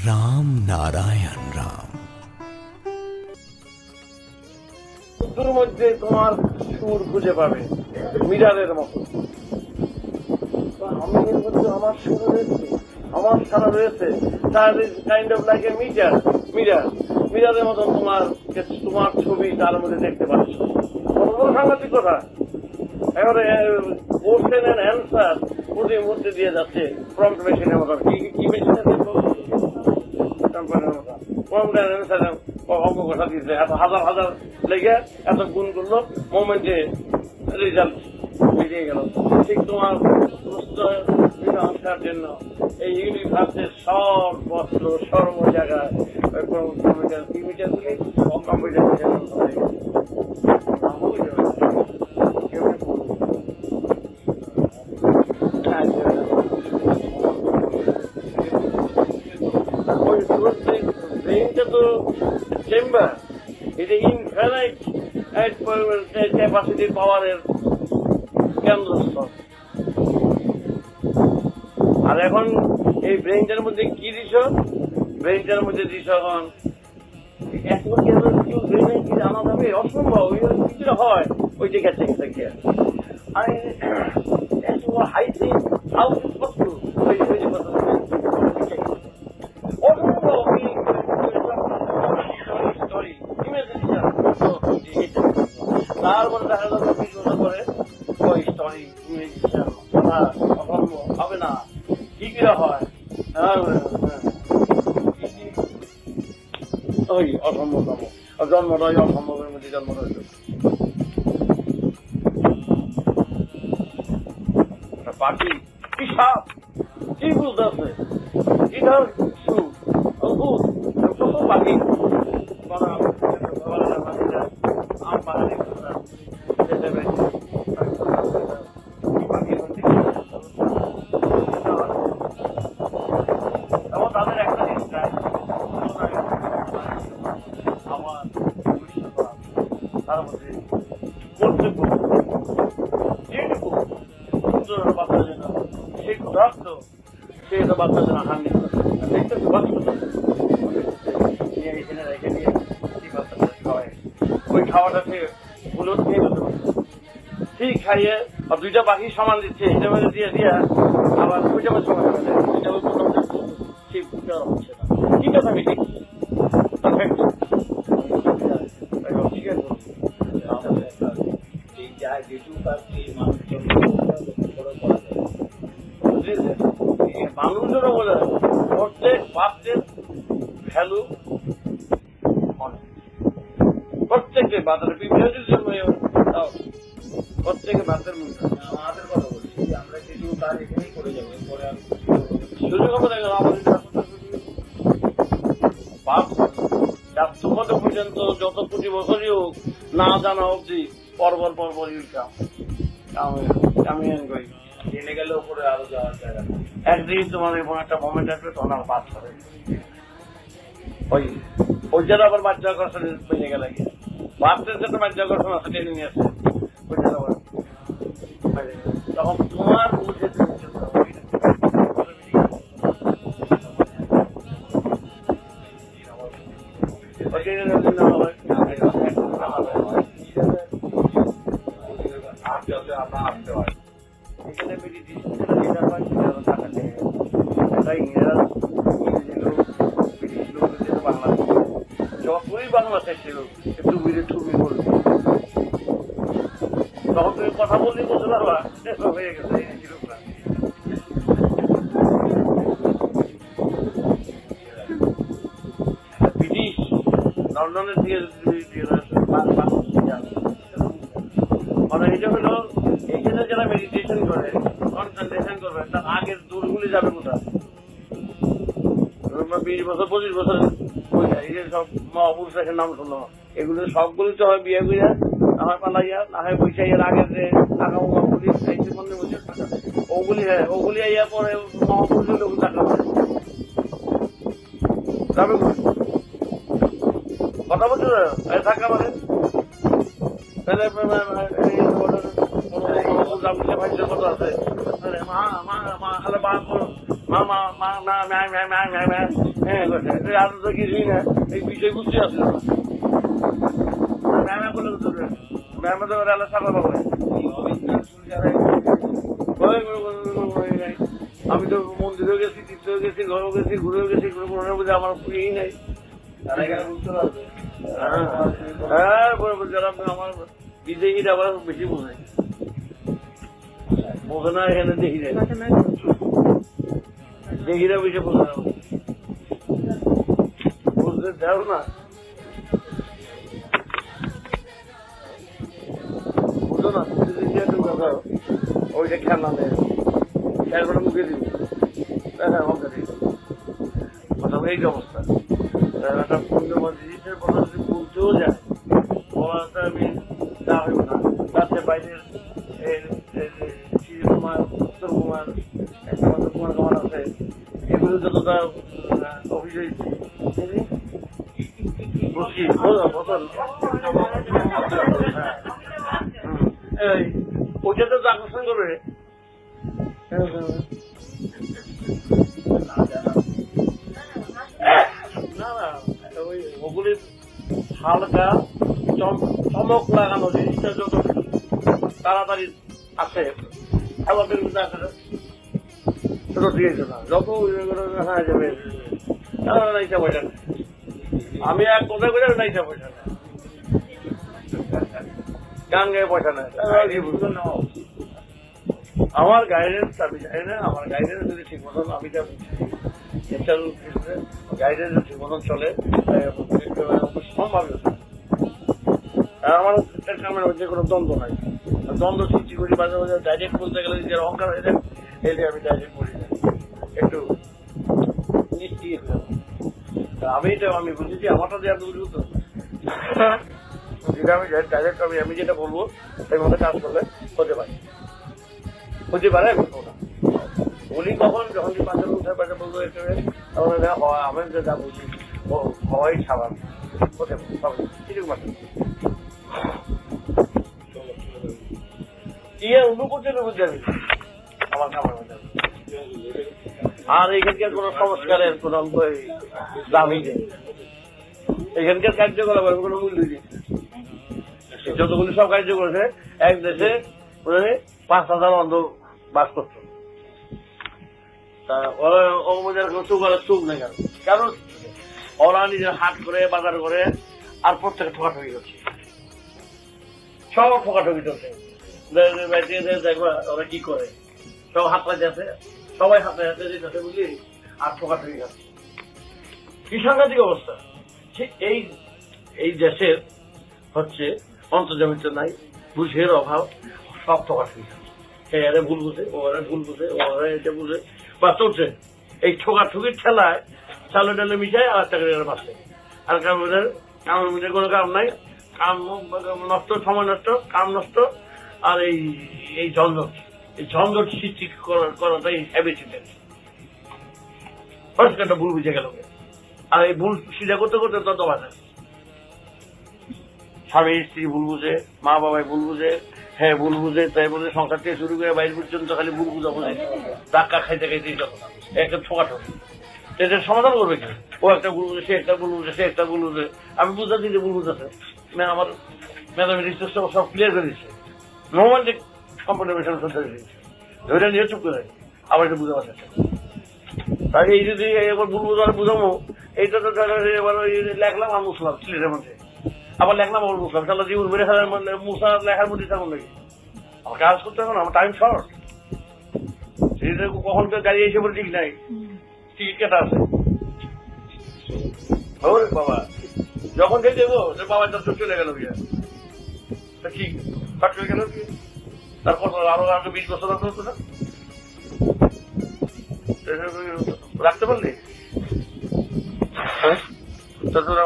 রাম নারায়ণ রাম। শুধুর মধ্যে তোমার সুর খুঁজে পাবে মিরারের মতো। আমি এর মধ্যে আমার সুর রয়েছে, আমার সারা রয়েছে। Kind of like a mirror. মিরারের মতন তোমার ছবি তার মধ্যে দেখতে পাচ্ছ। বড় সাংঘাতিক কথা। এবারে কোশ্চেন এন্ড অ্যান্সার প্রতি মুহূর্তে দিয়ে যাচ্ছে প্রম্পট মেশিনের মতো। কি মেশিনের অঙ্ক কথা দিয়েছে, এত হাজার হাজার লেগে এত গুণ করলো, মোমেন্টে রেজাল্ট বেরিয়ে গেল। ঠিক তোমার আসার জন্য এই ইউনিভার্সের সর্বত্র সর্ব জায়গায় কম্পিউটারগুলি ব্রেইনটা তো চেম্বার, এটা ইনফাইনাইট ক্যাপাসিটির পাওয়ারের কেন্দ্রস্থল। আর এখন এই ব্রেইনটার মধ্যে কি দিছ? ব্রেইনটার মধ্যে দিছ এখন এত ব্রেইনে কি জানা যাবে? অসম্ভব। কিছুটা হয় ওইটা গেছে গেছে আমি এত হাইসি হাউ পসিবল ওই কথা অসম্ভব। তারপরে দেখা যাবে 20 বছর পরে ওই স্টোরি ইমেজিনেশন অসম্ভব হবে না। কি করে হয়? ওই অসম্ভব জন্মটাই অসম্ভবের মধ্যে জন্ম রয়েছে। পাখি কি সাপ কি বুঝতেছে এটার সুর অদ্ভুত পাখি। তাদের একটা জিনিস আমার তার মধ্যে কর্তব্য যেটুকু বাচ্চা যেন সে ক্ষুধার্ত, সে তো বাচ্চা যেন হানি এখানে রেখে দিয়ে বাচ্চাটা খাওয়ায়। ওই খাওয়াটা খেয়ে গুলো খেয়ে ফেলতে পারে। ঠিক খাইয়ে আর দুইটা পাখি সমান দিচ্ছে, এটা মধ্যে দিয়ে দিয়া আবার ওইটা সমান হচ্ছে না। ঠিক হচ্ছে না। ঠিক আছে, আমি ঠিক পারফেক্ট মানুষেরও বলে প্রত্যেক বাচ্চের ভ্যালু প্রত্যেককে বাচ্চার বিভিন্ন জন্য প্রত্যেকে বাচ্চার মূল্য আমাদের কথা বলছি। আমরা কিছু কাজ এখানেই করে যাবো, পরে সুযোগ হবে না। আমাদের মতো পর্যন্ত যত কোটি বছরই হোক না জানা অবধি পরপর আমি করি জেনে গেলে উপরে আরো যাওয়ার জায়গা। একদিন তোমার এবং একটা মোমেন্ট আসবে, তখন আমার বাদ হবে ওই যারা আবার মাধ্যাকর্ষণ পেয়ে গেলে বাচ্চার যাতে মাধ্যাকর্ষণ আছে টেনে নিয়ে আসে ওই যারা আবার তখন তোমার বুঝে যতই বাংলাদেশ ছিল একটু তুমি বলবে, তখন তুমি কথা বললে বলতে পারবা হয়ে গেছে। ব্রিটিশ লন্ডনের দিকে মানে এটা হলো এখানে যারা মেডিটেশন করে কনসেন্ট্রেশন করবে তার আগের দূরগুলি যাবে কোথায়? 20 বছর 25 বছর সব মহাপুরুষ নাম শুনলো, এগুলো সবগুলি তো হয় বিয়ে করিয়া না হয় পালাইয়া না হয় বৈশাখের আগের যে টাকা মহাপুরি ওগুলি ওগুলি আইয়া পরে মহাপুরুষের লোক টাকা যাবে কথা বলছো থাকা মানে কত আছে মামা মা না ma'am ma'am ma'am ma'am ma'am হ্যাঁ আর তো কিছুই না এই বিষয় বুঝতে আসছিল না ম্যামে বলে ম্যামে তো ওরা সাফা পাবে আমি তো মন্দিরেও গেছি তীর্থেও গেছি ঘরেও গেছি ঘুরেও গেছি কোনো বুঝে আমার ইয়েই নাই হ্যাঁ যারা আমার বিদেশিরা আবার বেশি বোঝে বোঝে না এখানে দেখি যায় দেখিরা বেশি বোঝে না বুঝতে চাও না বুঝো না ওইটা খেলনা নেই খেলনা মুখে দিবি আমাকে দিবি এই যে অবস্থা একটা জিনিসের কথা যদি বলতেও যায় বলাটা আমি তা হইব না তাতে বাইরের কুমার উত্তর কুমার একটা কুমার কুমার আছে এগুলো যতটা অভিযোগ বুঝছি ওইটা তো আকর্ষণ করবে না না ওই ওগুলি হালকা চমক লাগানো জিনিসটা যত তাড়াতাড়ি আসে আমাদের মধ্যে আসে সেটা দিয়েছে না যত হ্যাঁ যাবে নাইটা পয়সা নেই আমি এক কথা করে নাইটা পয়সা নেই গান গায়ে পয়সা নেই আমার গাইডেন্স আমি জানি না আমার গাইডেন্স যদি ঠিক মতন আমি যা গাইডেন্স ঠিক মতন চলে সম্ভব আমার কামের মধ্যে কোনো দ্বন্দ্ব নাই দ্বন্দ্ব সৃষ্টি করি মাঝে মাঝে ডাইরেক্ট বলতে গেলে নিজের অহংকার হয়ে যায় এলে আমি ডাইরেক্ট বলি না একটু মিষ্টি আমি বুঝেছি আমারটা দিয়ে আপনি বুঝবো তো যেটা আমি ডাইরেক্ট আমি যেটা বলবো সেই মধ্যে কাজ করলে হতে পারে আমি বলবো না বলি কখন যখন পাশে উঠে পাশে বলবো তখন আমি যা বুঝি হওয়াই স্বাভাবিক হতে পারে কিছু মাত্র অনুপচের বুঝতে আমার খাবার মধ্যে আর এখানকার কোন সংস্কারের কোন দামই নেই এখানকার কার্যকলাপের কোন মূল্য নেই যতগুলি সব কার্য করেছে এক দেশে 5,000 অন্ধ বাস করত তা ওরা অমুদের চুপ আর চুপ নেই কেন ওরা নিজের হাট করে বাজার করে আর প্রত্যেকে ঠকাঠকি করছে সব ঠকাঠকি চলছে দেখবা ওরা কি করে সব হাত পাতে আছে সবাই হাতে হাতে যেতে বুঝলি আর ঠকাঠকি খাচ্ছে কি সাংঘাতিক অবস্থা এই দেশের হচ্ছে অন্তর্জামিত নাই বুঝের অভাব সব ঠকাঠকি খাচ্ছে এরা ভুল বুঝে ওরা ভুল বুঝে ওরা এটা বুঝে বা চলছে এই ঠকাঠকির ঠেলায় চালে ডালে মিশায় আর একটা করে বাঁচছে আর কামের কোনো কাম নাই কাম নষ্ট সময় নষ্ট কাম নষ্ট আর এই ঝঞ্ঝট সৃষ্টি করাটাই হ্যাবিটেড একটা ভুল বুঝে গেল আর এই ভুল সিধা করতে করতে তত বাধা স্বামী স্ত্রী ভুল বুঝে মা বাবাই ভুল বুঝে হ্যাঁ ভুল বুঝে তাই বলে সংসার থেকে শুরু করে বাইরে পর্যন্ত খালি ভুল বুঝা বুঝে ধাক্কা খাইতে খাইতে একটা ঠোকাঠকি এটার সমাধান করবে কি ও একটা ভুল বুঝে সে একটা ভুল বুঝে সে একটা ভুল বুঝে আমি বুঝাচ্ছি যে ভুল বুঝাচ্ছে আমার ম্যাথামেটিক্স সব ক্লিয়ার করে দিচ্ছে রোমান্টিক কম্পিউটার ধরে নিয়ে চুপ করে আবার এটা বুঝতে পারছে তাই এই যদি একবার ভুল বুঝালে বুঝাবো এইটা তো এবার লেখলাম আর মুসলাম সিলেটের মধ্যে আবার লেখলাম আবার মুসলাম তাহলে জীবন বেড়ে ফেলার মুসা লেখার মধ্যে থাকুন নাকি আমার কাজ করতে হবে না আমার টাইম শর্ট সেটা কখন তো গাড়ি এসে বলে ঠিক নাই টিকিট কাটা আছে বাবা যখন খেয়ে দেবো বাবার তো চলে গেল কি কাট হয়ে গেল তারপর আরো 20 বছর হতো না রাখতে পারলি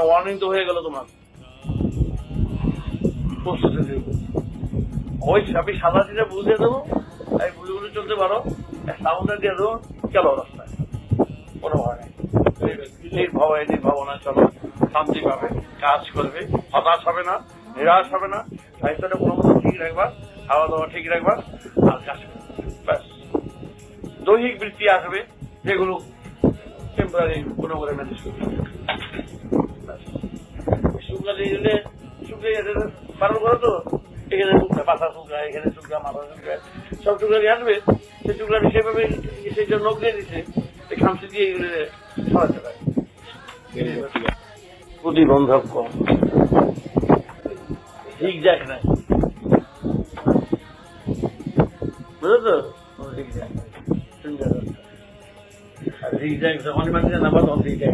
ওয়ার্নিং তো হয়ে গেল তোমার ওই আমি সাদা দিনে বুঝিয়ে দেবো আমি বুঝে বুঝে চলতে পারো সাউন্ডে দিয়ে দেবো চলো রাস্তায় কোনো ভয় নেই নির্ভাবনা চলো শান্তি পাবে কাজ করবে হতাশ হবে না নিরাশ হবে না সাহিত্যটা কোনো মতো ঠিক রাখবা খাওয়া দাওয়া ঠিক রাখবা আর কাজ করবে ব্যাস দৈহিক বৃত্তি আসবে যেগুলো টেম্পোরারি কোনো করে ম্যানেজ করবে। শুকনা দিয়ে দিলে শুকিয়ে পালন করো তো, এখানে শুকনা পাতা শুকনা, এখানে শুকনা মাথা শুকনা, সব টুকরা দিয়ে আসবে। সেই টুকরাটি সেভাবে সেই জন্য নখ দিয়ে দিচ্ছে, এই খামসি দিয়ে এগুলো সরাতে পারে। প্রতিবন্ধক কম, ঠিক যায় না, বুঝলো তো? ঠিক যায় আর ঠিক যায় যখনই মানুষের নাম্বার তখন ঠিক যায়।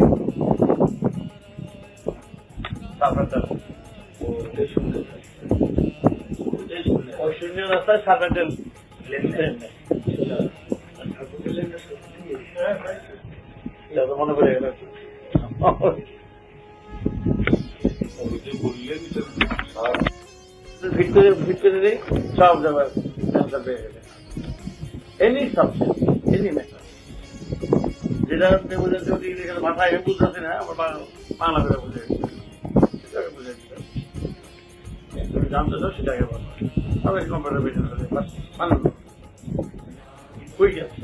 ওই শূন্য রাস্তায় সার্ভেন্টেল মনে পড়ে গেল। ফিট করে দিই সব জায়গায় পেয়ে গেলে এনি সাবজেক্ট এনি ম্যাটার, যেটা মাথায় বুঝতে না আমার বাংলা করে বুঝে বুঝে তুমি জানতে চাও সেটাকে বলো। আমি কম্পিউটার বেশি মানব হয়ে গেছে।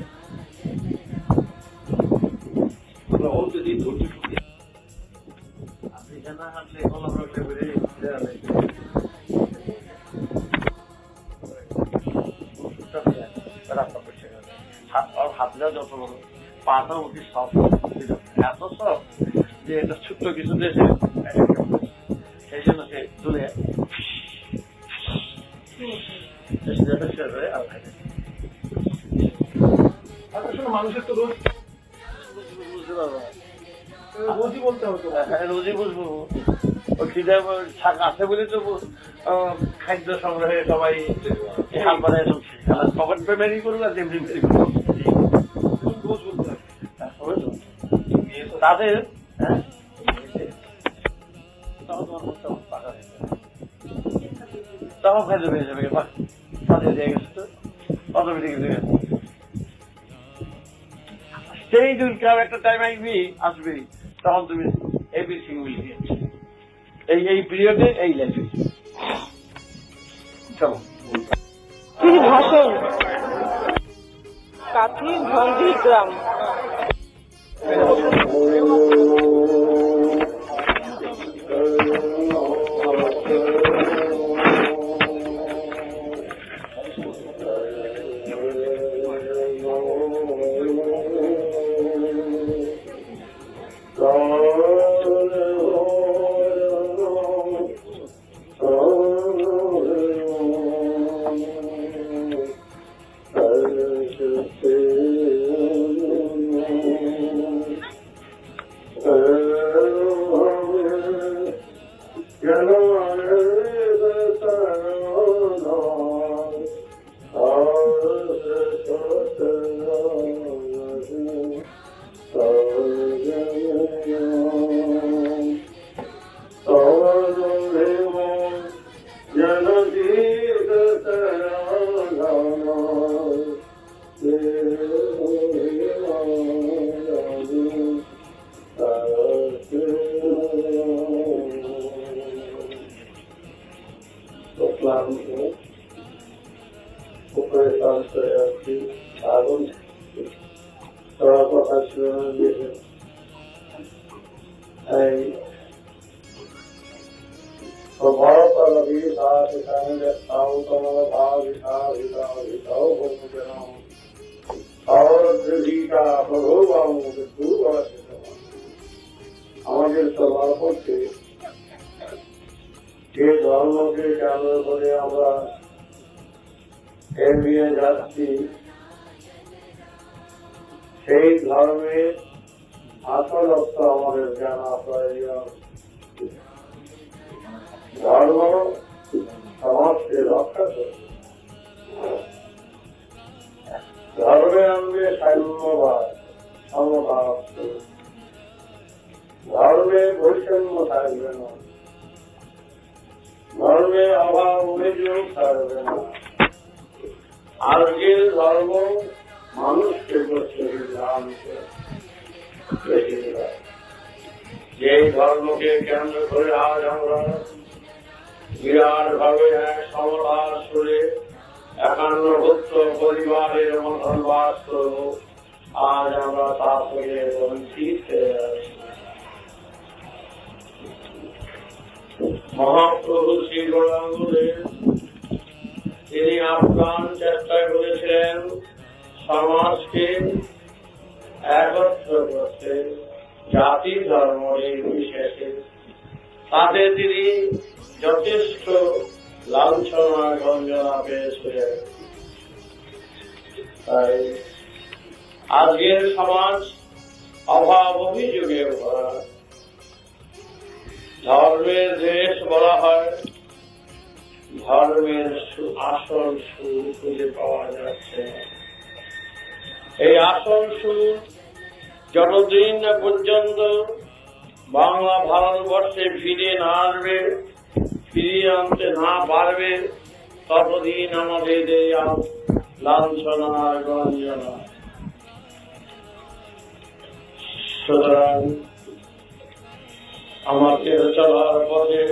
আপনি জানা হাসলে কলম রাখলে বেড়ে হাতটা যত বড়, পাটা অতি সফট, এত সফট যে এটা ছোট্ট কিছু দেশে সেই জন্য সে তুলে মানুষের তো রোজ বুঝতে পারবো, রোজই বলতে হবে, রোজই বুঝবো। ওই খিদে আছে বলে তো খাদ্য সংগ্রহে সবাই হাল বানায় চলছে। পকেট পেমেন্ট করুক আর যেমনি রোজ বলতে হবে। তাদের তখন খাদ্য পেয়ে যাবে, তাদের দিয়ে গেছে তো অটোমেটিক সেই দুই কার একটা টাইম আসবে, তখন তুমি এভরিথিং উইল চেঞ্জ। এই পিরিয়ডে এই লাইফে চলো ভাষণ কাঠি ভঙ্গি গ্রাম। আমাদের সবার পক্ষে যে ধর্মকে কেন্দ্র করে আমরা এগিয়ে যাচ্ছি, সেই ধর্মের আসল অর্থ আমাদের জানা প্রয়োজন। ধর্ম সমাজকে রক্ষা করে, ধর্মে আনবে সাম্যবাদ, সমতা, ধর্মে বৈষম্য থাকবে না, ধর্মে অভাব অভিযোগ থাকবে না। আর যে ধর্ম মানুষকে করছে যে ধর্মকে কেন্দ্র করে আজ আমরা বিরাট ভাবে এক সমতার সুরে 51 পরিবারের মতন বাস করব, আজ আমরা তা থেকে বঞ্চিত হয়ে আছি। মহাপ্রভু শ্রী গৌরাঙ্গদেব তিনি আপ্রাণ চেষ্টা করেছিলেন সমাজকে একত্র করতে, জাতি ধর্ম নির্বিশেষে। তাতে তিনি যথেষ্ট লাঞ্ছনা গঞ্জনা পেয়েছিলেন। তাই আজকের সমাজ অভাব অভিযোগে ভরা। ধর্মের দেশ বলা হয়, ধর্মের আসল সুর খুঁজে পাওয়া যাচ্ছে। এই আসল সুর যতদিন না পর্যন্ত বাংলা ভারতবর্ষে ফিরে না আসবে, ফিরিয়ে আনতে না পারবে, ততদিন আমাদের এই লাঞ্ছনা গঞ্জনা। সুতরাং আমাকে চলার পথে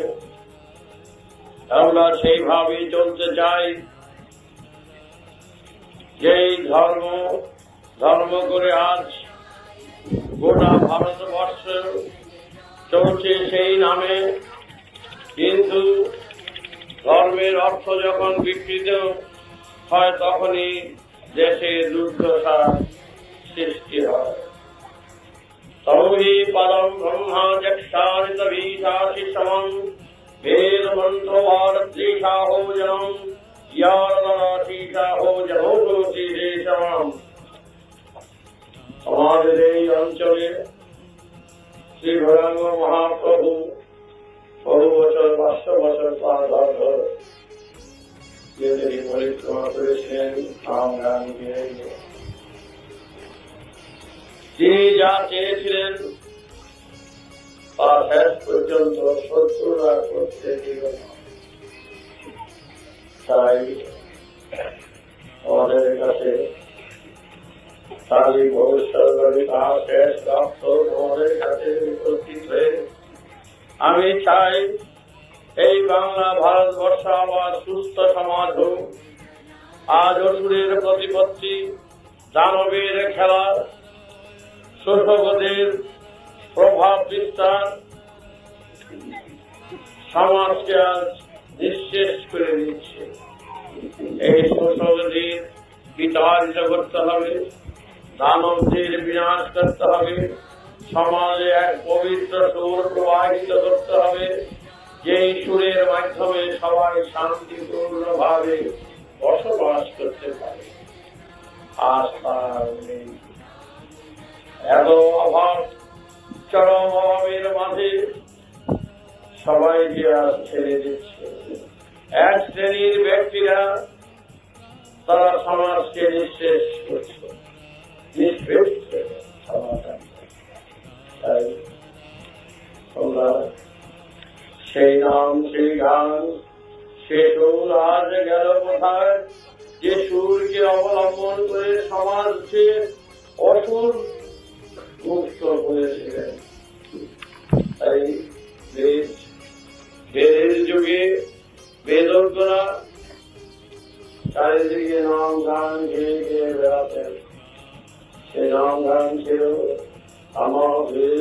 আমরা সেইভাবেই চলতে চাই, যেই ধর্ম করে আজ গোটা ভারতবর্ষ চলছে সেই নামে। কিন্তু ধর্মের অর্থ যখন বিকৃত হয় তখনই দেশে দুর্দশা সৃষ্টি হয়। তৌহি পরম ব্রহ্মা চক্ষারিত ভীষাসি সমম বেদ মন্ত্র ভারতীশাহো জনম ইয়ারীশাহো জনোতি দেশম। আমাদের এই অঞ্চলে শ্রী গৌরাঙ্গ মহাপ্রভু বহু বছর 500 বছর তিনি পরিক্রমা করেছিলেন। তিনি যা চেয়েছিলেন তা শেষ পর্যন্ত শত্রুরা করতে দিল না। তাই আমাদের কাছে তারই ভবিষ্যৎবাদী তার শেষ প্রাপ্ত আমাদের কাছে উপস্থিত হয়ে আমি চাই এই বাংলা ভারতবর্ষ আবার সুস্থ সমাজ হোক। আজ অসুরের প্রতিপত্তি, দানবের খেলা, শোষকদের প্রভাব বিস্তার সমাজকে আজ নিঃশেষ করে দিচ্ছে। এই শোষকদের বিতাড়িত করতে হবে, দানবদের বিনাশ করতে হবে, সমাজে এক পবিত্র সুর প্রবাহিত করতে হবে, যেই সুরের মাধ্যমে সবাই শান্তিপূর্ণভাবে বসবাস করতে পারে। আস্থা নেই, এত অভাব, চরম অভাবের মাঝে সবাইকে আজ ছেড়ে দিচ্ছে। এক শ্রেণীর ব্যক্তিরা তারা সমাজকে নিঃশেষ করছে, নিষ্পেষ সমাধান। তাই তোমরা সেই নাম, সেই গান, সে সুর আজ গেল কোথায়? যে সুরকে অবলম্বন করে সমাজকে অসুর মুক্ত করেছিলেন। তাই বেদের যুগে বেদজ্ঞরা চারিদিকে নাম গান গেয়ে গেয়ে বেড়াতেন। সে নাম গান ছিল আমাদের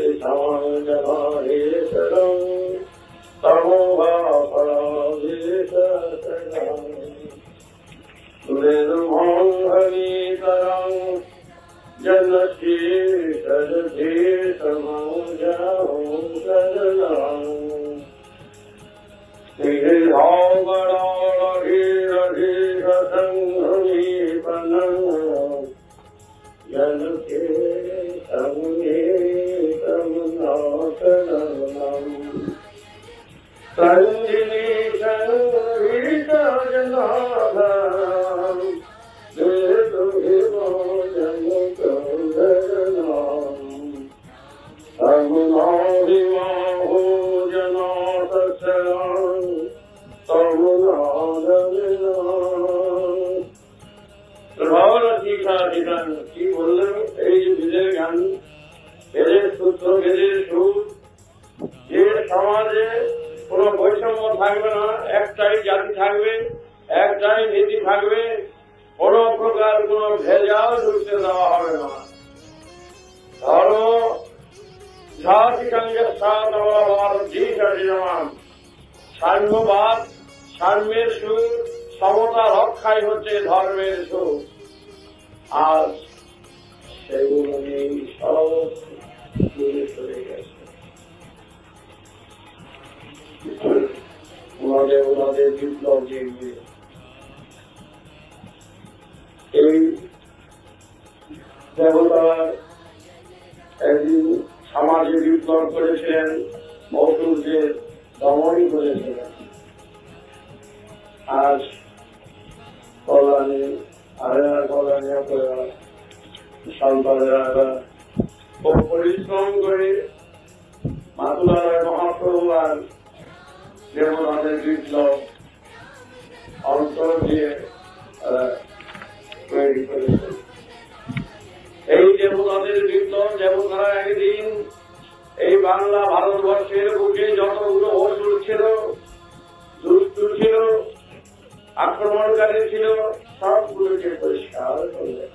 কি বললেন? এই যে বিজয় গান, বেদের সূত্র, বেদের সুর, যে সমাজে কোন বৈষম্য থাকবে না, একটাই জাতি থাকবে, একটাই নীতি থাকবে, কোন প্রকার কোন ভেজাল ঢুকতে দেওয়া হবে না। ধর্ম সাম্যবাদ, সাম্যের সুর, সমতা রক্ষাই হচ্ছে ধর্মের সুর। আজ সেগুলো নেই, সব দূরে সরে গেছে। ওনাদের বিপ্লব দিয়ে এই দেবতার একদিন সমাজে বিপ্লব করেছিলেন, অসুরদের দমনই করেছিলেন। আজ কল্যাণী আরেনার কল্যাণী সন্তানেরা খুব পরিশ্রম করে মাতুলার মহাপ্রভু আর দেবতাদের বিপ্লব অন্তর দিয়ে তৈরি করেছে। এই দেবতাদের বিপ্লব দেবতারা একদিন এই বাংলা ভারতবর্ষের বুকে যতগুলো অসুর ছিল, দুষ্টু ছিল, আক্রমণকারী ছিল, সবগুলোকে পরিষ্কার করবে।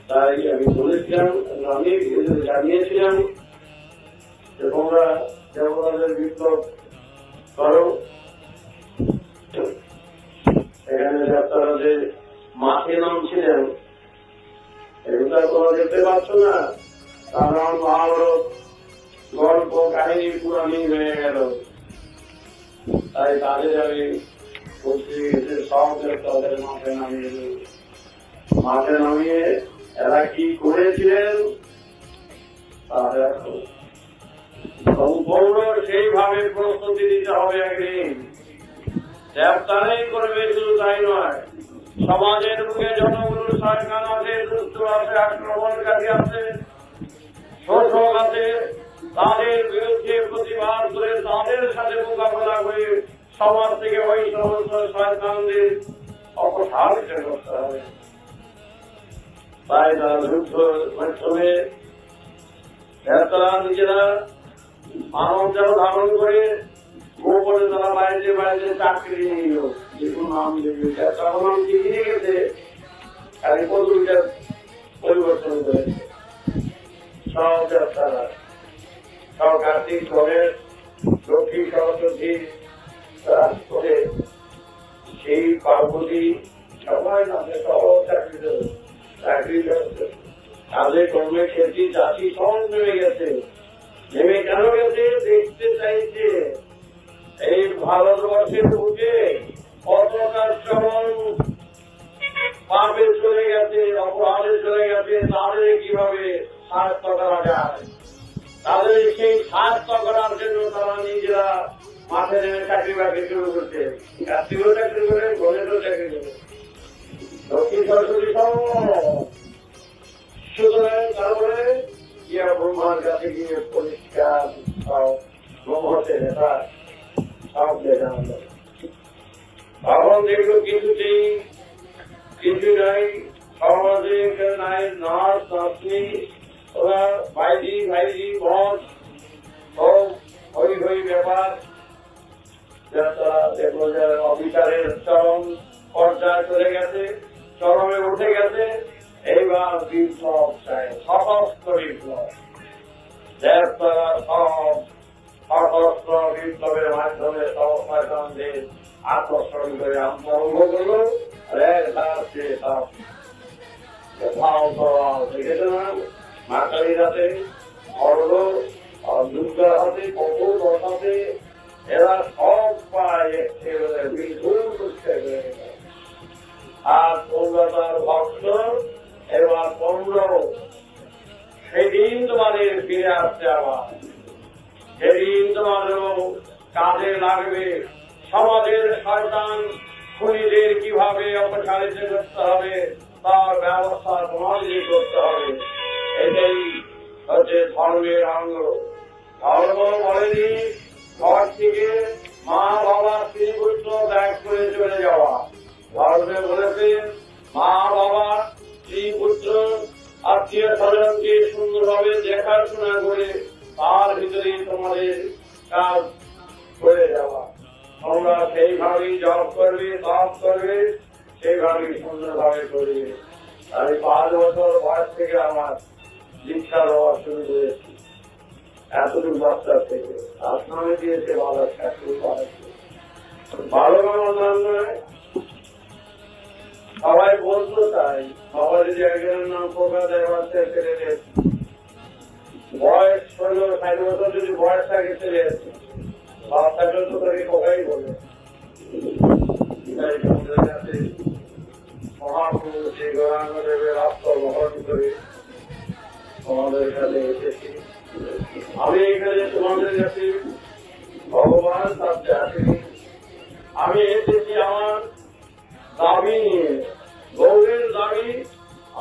তাই আমি বলেছিলাম, আমি জানিয়েছিলাম যে তোমরা দেবতাদের বিপ্লব করো। এখানে যাত্রা যে মাঠে নামছিলেন এগুলা তোমরা দেখতে পাচ্ছ না, কারণ মহাভারত গল্প কাহিনী পুরানি হয়ে গেল। তাই তাদের আমি বলছি সহজে তাদের মাঠে নামিয়ে এরা কি করেছিলেন সম্পূর্ণ সেইভাবে প্রস্তুতি দিতে হবে। একদিন দেবতারাই করবে, শুধু তাই নয়, সমাজের মুখে যতগুলো সরকার আছে, দুষ্ট আছে, আক্রমণকারী আছে, শোষক আছে, তাদের বিরুদ্ধে প্রতিবাদ করে তাদের সাথে মোকাবেলা করে সমাজ থেকে ওই সমস্ত সরকারদের অপসারিত করতে হবে। তাই তারা যুদ্ধ মাধ্যমে দেবতারা নিজেরা মানব দেহ ধারণ করে গোপনে তারা বাইরে বাইরে চাকরি নিল, যেগুলো নাম দেবে নাম দিয়ে গেছে, আর পদ্ধতিটা পরিবর্তন করেছে। সব দেবতারা, সব কার্তিক গণেশ, লক্ষ্মী সরস্বতী করে সেই পার্বতী সবাই নামে সব চাকরি দেবে, চাকরি তাদের কর্মে খেতি চাষি সব নেমে গেছে। নেমে কেন গেছে? দেখতে চাইছে এই ভারতবর্ষের বুকে কতটা চরম পাপে চলে গেছে, অপরাধে চলে গেছে, তাদের কিভাবে শাস্ত করা যায়। তাদের সেই শাস্ত করার জন্য তারা নিজেরা মাঠে নেমে চাকরি বাকরি শুরু করছে। কার্তিকও চাকরি করে, গণেশও চাকরি করে, লক্ষ্মী সরস্বতী সব। সুতরাং তারপরে ইয়া ব্রহ্মার কাছে গিয়ে পরিষ্কার সব ব্রহ্মতে নেতা সব দেখা হল। তখন দেখলো কিছুতেই কিছু নাই, সমাজে নাই, নার্স নার্সনি, ওরা ভাইজি বস সব হই হই ব্যাপার। তারা দেখলো যে অবিচারের চরম পর্যায়ে চলে গেছে, চরমে উঠে গেছে। এইবার বিপ্লব চাই, সশস্ত্র বিপ্লব। দেবতারা সব সশস্ত্র বিপ্লবের মাধ্যমে সব শয়তানদের আকর্ষণ করে আরম্ভ করলো। দেখেছে না মা কালীর হাতে অর্ঘ, দুর্গার হাতে কপুর হাতে, এরা সব পায় একেবারে বিলকুল বুঝতে পেরে গেল। আর কলকাতার ভক্ত এবার 15 সেদিন তোমাদের ফিরে আসতে, আবার সেদিন তোমাদের কাজে লাগবে। সমাজের শয়তান খুনিদের কিভাবে অপসারিত করতে হবে তার ব্যবস্থা তোমাদের করতে হবে। এটাই হচ্ছে ধর্মের অঙ্গ। ধর্ম বলেনি ঘর থেকে মা বাবা স্ত্রী পুত্র ত্যাগ করে চলে যাওয়া। ধর্মে বলেছে মা বাবা স্ত্রী পুত্র আত্মীয় স্বজনকে সুন্দরভাবে দেখাশোনা করে তার ভিতরে তোমাদের কাজ করে যাওয়া। তোমরা সেইভাবেই জব করবে, তপ করবে, সেইভাবেই সুন্দরভাবে করবে। আমি 5 বছর বয়স থেকে আমার দীক্ষা দেওয়া শুরু করেছি এতটুকু বাচ্চা থেকে আশ্রমে দিয়েছে ভালো ঠাকুর ভালো নয়। সবাই বলতো তাই, সবাই যদি একজনের নাম প্রকাশ দেয় বাচ্চা ছেড়ে দিয়েছে, বয়স 16-60 বছর যদি বয়স থাকে ছেড়ে দিয়েছে, বাচ্চাকে তো তাকে কোকাই বলে। মহাপুরুষ শ্রী গৌরাঙ্গদেবের আত্মগ্রহণ করে তোমাদের কাছে এসেছি। আমি এখানে তোমাদের কাছে ভগবান কাছে আসিনি, আমি এসেছি আমার দাবি নিয়ে। গৌরের দাবি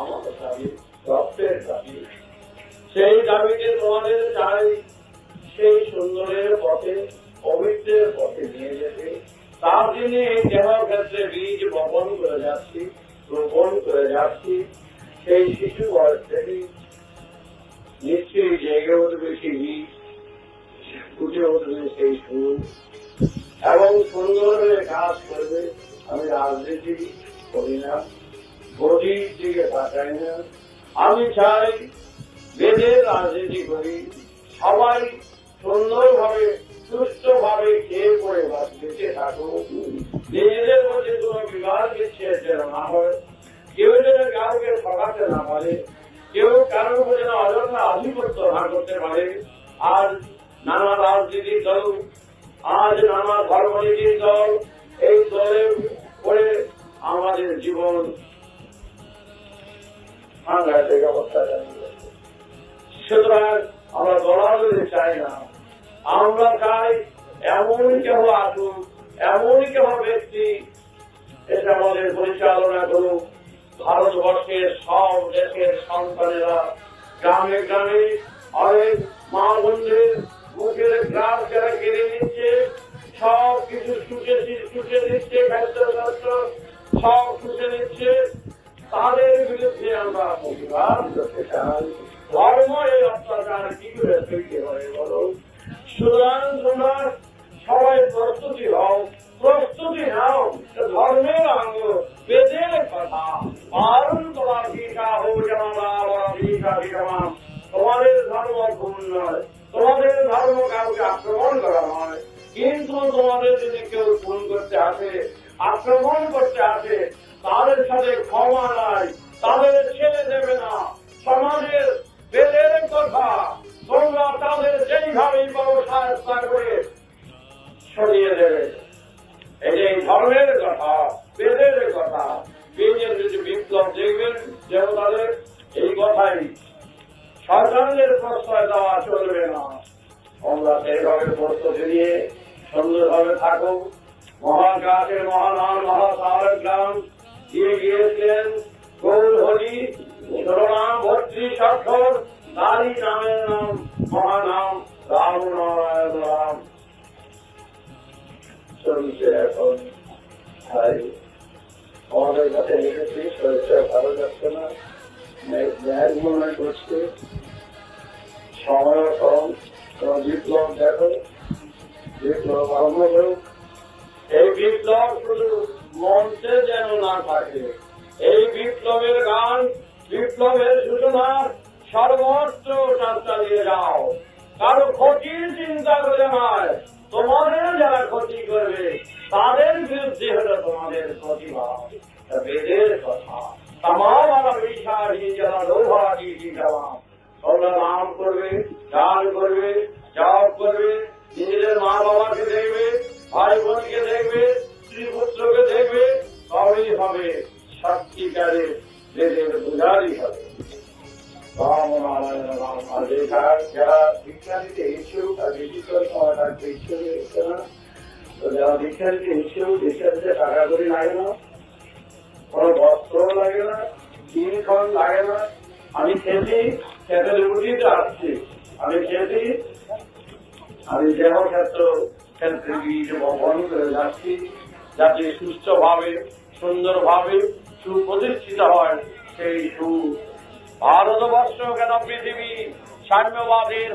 আমার দাবি, রক্তের দাবি। সেই দাবিতে তোমাদের চাই সেই সুন্দরের পথে, পবিত্রের পথে নিয়ে যেতে। তার জন্য এই দেহ ক্ষেত্রে বীজ বপন করে যাচ্ছি, রোপণ করে যাচ্ছি। সেই শিশু বয়স থেকে নিশ্চয়ই জেগে উঠবে সেই বীজ, ফুটে উঠবে সেই সুর এবং সুন্দরভাবে কাজ করবে। আমি রাজনীতি করি না, গতির দিকে তাকাই না, আমি চাই বেদের রাজনীতি করি। সবাই সুন্দরভাবে সুস্থভাবে খেয়ে পড়ে বেঁচে থাকুক, নিজেদের মধ্যে কোন বিবাদ বিচ্ছেদ যেন না হয়, কেউ যেন কাউকে ঠকাতে না পারে, কেউ কারোর উপর যেন অযথা আধিপত্য না করতে পারে। আজ নানা রাজনীতির দল, আজ নানা ধর্মনীতির দল, এই দলে পড়ে আমাদের জীবন সাংঘাতিক অবস্থা জানিয়ে। সুতরাং আমরা দলাদলি চাই না, আমরা চাই এমন কেউ আসুক, এমন কেউ ব্যক্তি এটা আমাদের পরিচালনা করুক। ভারতবর্ষের সব দেশের সন্তানেরা গ্রামে গ্রামে অনেক মা বোনদের মুখের গ্রাম যারা কেড়ে নিচ্ছে, সব কিছু শুষে দিচ্ছে, ব্যস্ত সব শুষে নিচ্ছে, তাদের বিরুদ্ধে আমরা প্রতিবাদ করতে চাই। ধর্ম এই অত্যাচার কি করে তৈরি হয় বলো? সুতরাং তোমরা সবাই প্রস্তুতি হও, প্রস্তুতি নাও। ধর্মের অঙ্গ বেদের কথা পালন করা ভিক্ষা হোক জমা। তোমাদের ধর্ম ভুল নয়, তোমাদের ধর্ম কাউকে আক্রমণ করা নয়, কিন্তু তোমাদের যদি কেউ ভুল করতে আসে, আক্রমণ করতে আসে, তাদের সাথে ক্ষমা নাই, তাদের ছেড়ে দেবে না। সমাজের বেদের কথা তোমরা তাদের যেইভাবেই ব্যবস্থা করে সরিয়ে দেবে। এই যে ধর্মের কথা, বেদের কথা, বেদের যদি বিপ্লব দেখবেন যেন তাদের এই কথাই সরকারের প্রশ্রয় দেওয়া চলবে না। আমরা সেইভাবে প্রস্তুতি নিয়ে সুন্দরভাবে থাকুক। মহাকাশের মহানাম মহাসাগর গ্রাম দিয়ে গিয়েছিলেন গৌর হরি, শিরোনাম 32 অক্ষর, তারই নামের নাম মহানাম রাম নারায়ণ রাম। চলছে এখন আমাদের কাছে লিখেছি, শরীরটা ভালো যাচ্ছে না, ন্যায় মনে করছে, সময় কম, বিপ্লব দেখো, বিপ্লব আরম্ভ হোক। এই বিপ্লব শুধু মঞ্চে যেন না থাকে, এই বিপ্লবের গান, বিপ্লবের সূচনা সর্বত্র চালিয়ে যাও। কারো ক্ষতির চিন্তা করে নয়, তোমাদের যারা ক্ষতি করবে তাদের বিরুদ্ধে হলো তোমাদের প্রতিবাদ। বেদের কথা তামাম বিশ্বাসী যারা লোহাটি ওরা নাম করবে, গান করবে, জপ করবে, নিজেদের মা বাবাকে দেখবে, ভাই বোনকে দেখবে, স্ত্রী পুত্রকে দেখবে, তবেই হবে সত্যিকারের বেদের পূজারই হবে। রাম নারায়ণ রাম। আর যারা দীক্ষা দিতে ইচ্ছুক আর বেশি করে সময় থাকতে ইচ্ছুক হচ্ছে না, তো যারা দীক্ষা দিতে ইচ্ছুক, দীক্ষা দিতে টাকা করি লাগে না, কোন বস্ত্র লাগে না, দিনক্ষণ লাগে না। আমি খেয়েছি, খেতে উঠিতে আসছি, আমি খেয়েছি, আমি দেহ ক্ষেত্রে বীজ বপন করে যাচ্ছি, যাতে সুস্থভাবে সুন্দরভাবে সুপ্রতিষ্ঠিত হয় সেই ভারতবর্ষ কেন পৃথিবী সাম্যবাদের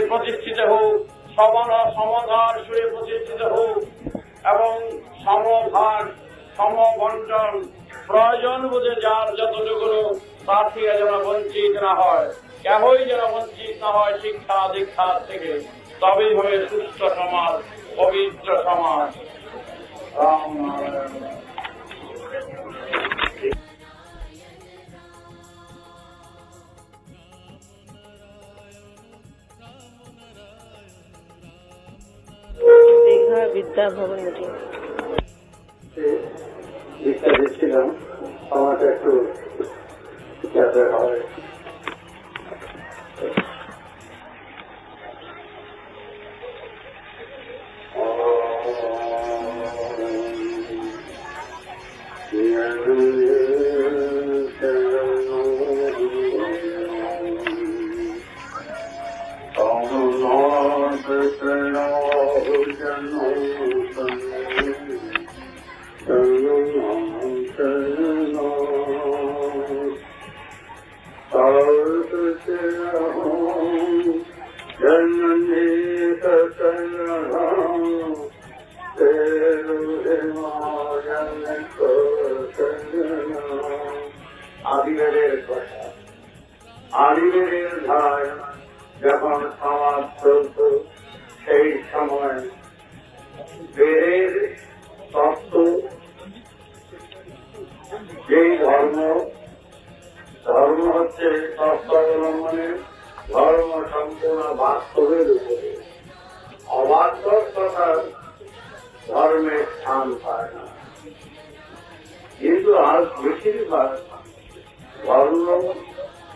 প্রতিষ্ঠিত হোক, সমধার সুরে প্রতিষ্ঠিত হোক এবং সমভাগ সমবন্টন প্রয়োজন বুঝে যার যতটুকু তার থেকে যেন বঞ্চিত না হয়, কেহই যেন বঞ্চিত না হয় শিক্ষা দীক্ষা থেকে, তবেই হবে সুস্থ সমাজ, পবিত্র সমাজ। রাম নারায়ণ। দীঘা বিদ্যা ভবন মিটিং। দীক্ষা দিচ্ছিলাম, আমাকে একটু যাতে হয়। আদিবেদের কথা, আদিবেদের ধারায় যখন সমাজ চলত, সেই সময় বেদের তত্ত্ব, যেই ধর্ম হচ্ছে তত্ত্বাবলম্বনের ধর্ম, সম্পূর্ণ বাস্তবের উপরে। অবাস্তব কথা ধর্মের স্থান পায় না। কিন্তু আজ বেশিরভাগ ধর্ম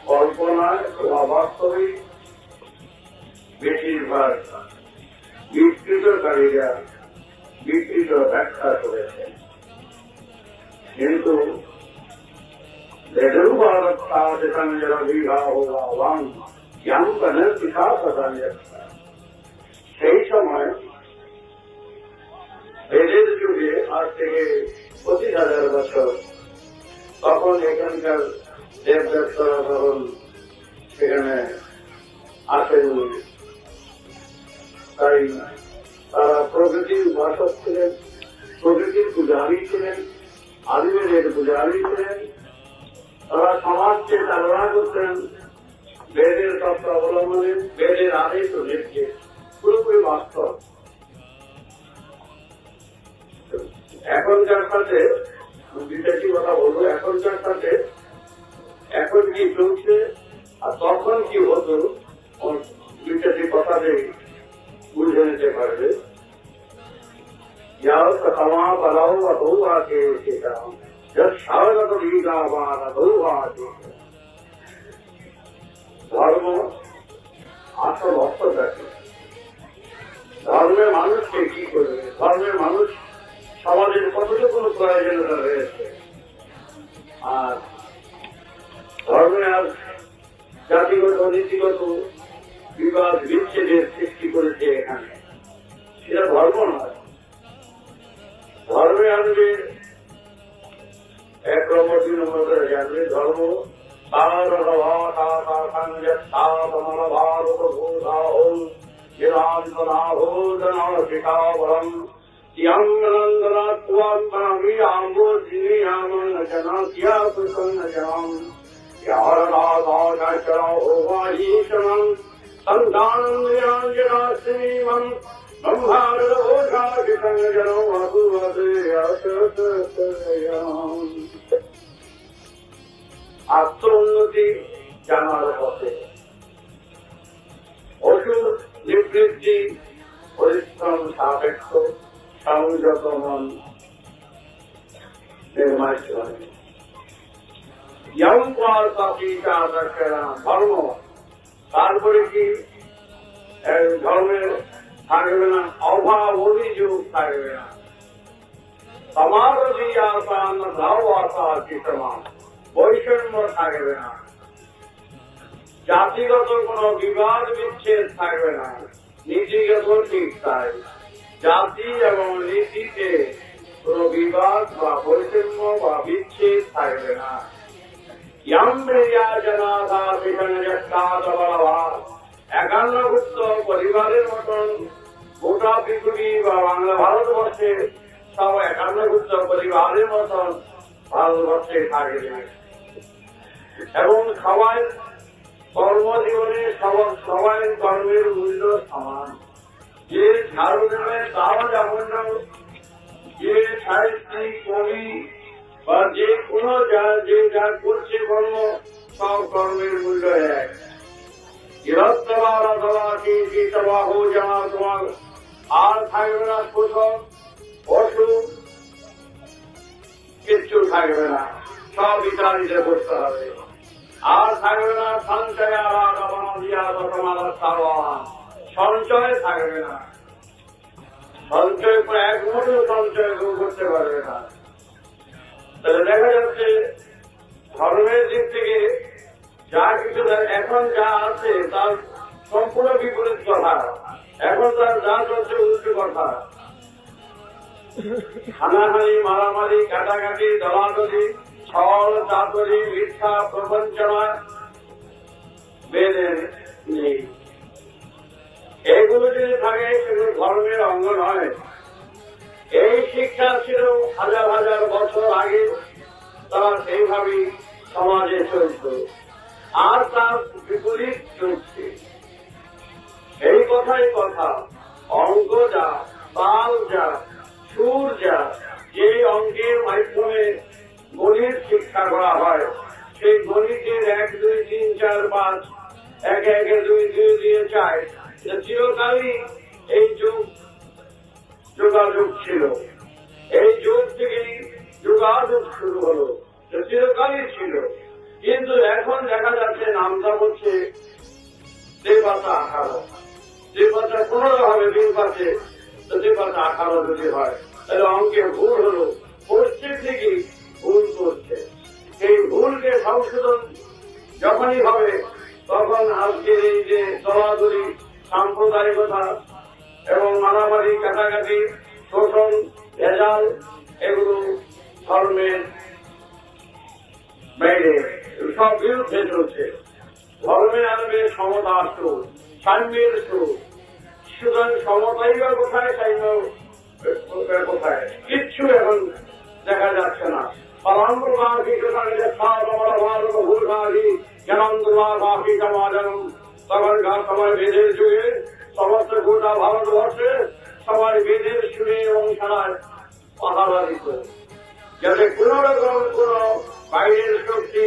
কল্পনায় অবাস্তবিক বেশিরভাগ বিকৃতকারীরা বিকৃত ব্যাখ্যা করেছে। কিন্তু সেই সময় বেদের যুগে, আজ থেকে 25,000 বছর, তখন এখানকার দেবদেবতারা তখন সেখানে আসেন। তাই তারা প্রকৃতির উপাসক ছিলেন, প্রকৃতির পূজারী ছিলেন, আদিবেদের পূজারী ছিলেন। তারা সমাজকে চালনা করতেন বেদের তত্ত্ব অবলম্বনে, বেদের আদেশ ও নির্দেশ পুরোপুরি বাস্তব। এখনকার সাথে বিদেশি কথা বলবো, এখনকার সাথে এখন কি চলছে আর তখন কি হতো, বিদেশি কথাতে বুঝে নিতে পারবে। ক্ষমা বলাও বহু আগে স্বাগত বহু আগে। ধর্ম আসল অর্থটা কি? ধর্মের মানুষকে কি করবে? ধর্মের মানুষ সমাজের কতটুকু প্রয়োজনীয়তা রয়েছে। আর ধর্মে আর জাতিগত নীতিগত বিবাদ বিচ্ছেদের সৃষ্টি করেছে এখানে, সেটা ধর্ম নয়। ধর্মে আনবে 1 নম্বর 2 নম্বর করে জানবে ধর্ম আত্ম উন্নতি জানার পথে ওষুধ নিবৃত্তি পরিশ্রম সাপেক্ষ সংযত মন ধর্ম। তারপরে কি ধর্মের থাকবে না অভাব, অভিযোগ থাকবে না। সমাজ আসান ধাও আসা কি সমান, বৈষম্য থাকবে না। জাতিগত কোন বিবাদ বিচ্ছেদ থাকবে না, নীতিগত ঠিক তাই। জাতি এবং নীতিতে কোন বিবাদ বা বৈষম্য বা বিচ্ছেদ থাকবে না। একান্নভুক্ত পরিবারের মতন গোটা পৃথিবী বা বাংলা ভারতবর্ষে সব একান্নভুক্ত পরিবারের মতন ভারতবর্ষে থাকবে এবং সবাই কর্মজীবনে সবাই কর্মের মূল্য সমান। যে ঝাড়ু দেবে তাও যেমন যে সাহিত্যিক কবি বা যে কোনো যে যা করছে কর্ম সব কর্মের মূল্য এক। তোমার আর থাকবে না শোষক অসুখ, কিচ্ছু থাকবে না, সব বিচারিতে করতে হবে। আর থাকবে না সঞ্চয় সঞ্চয় থাকবে না, সঞ্চয় করে এক মুঠো সঞ্চয় করতে পারবে না। তাহলে দেখা যাচ্ছে ধর্মের দিক থেকে যা কিছু এখন যা আছে তার সম্পূর্ণ বিপরীত কথা। এখন তার যা চলছে উল্টো কথা, হানাহানি, মারামারি, কাটাকাটি, দলাদলি, ছল চাতুরি, মিথ্যা প্রবঞ্চনা বেড়ে নেই। এগুলো যদি থাকে সেগুলো ধর্মের অঙ্গ নয়। এই শিক্ষা ছিল হাজার হাজার বছর আগে, তারা সেইভাবেই সমাজে চলত, আর তার বিপরীত চলছে। এই কথাই কথা, অঙ্ক যা, তাল যা, সুর যা, যে অঙ্কের মাধ্যমে গণিত শিক্ষা করা হয়, সেই গণিতের 1 2 3 4 5 1 1 2 2 দিয়ে যায়, চিরকালই এই যোগাযোগ ছিল। এই যুগ থেকেই যোগাযোগ শুরু হলো, চিরকালই ছিল। কিন্তু এখন দেখা যাচ্ছে নামটা হচ্ছে দেবতা 18। দেবতা 15 হবে, দিন পাচ্ছে তো দেবতা 18 যদি হয়, তাহলে অঙ্কের ভুল হলো, পশ্চিম থেকে ভুল করছে। এই ভুলকে সংশোধন যখনই হবে তখন আজকের এই যে দলাদলি, সাম্প্রদায়িকতা এবং মারামারি, কাটাকাটি, শোষণ, ভেজাল, এগুলো ধর্মের বাইরে সব বিরুদ্ধে চলছে। ধর্মের আনবে সমতা সুর, সাম্যের সুর। সুতরাং সমতাই বা কোথায়, সাম্য কোথায়, কিচ্ছু এখন দেখা যাচ্ছে না। তখনকার সময় বেদের যুগে সমস্ত গোটা ভারতবর্ষে সবাই বেদের সুরে এবং সারায় পাহারা দিত, যাতে কোন রকম কোন বাইরের শক্তি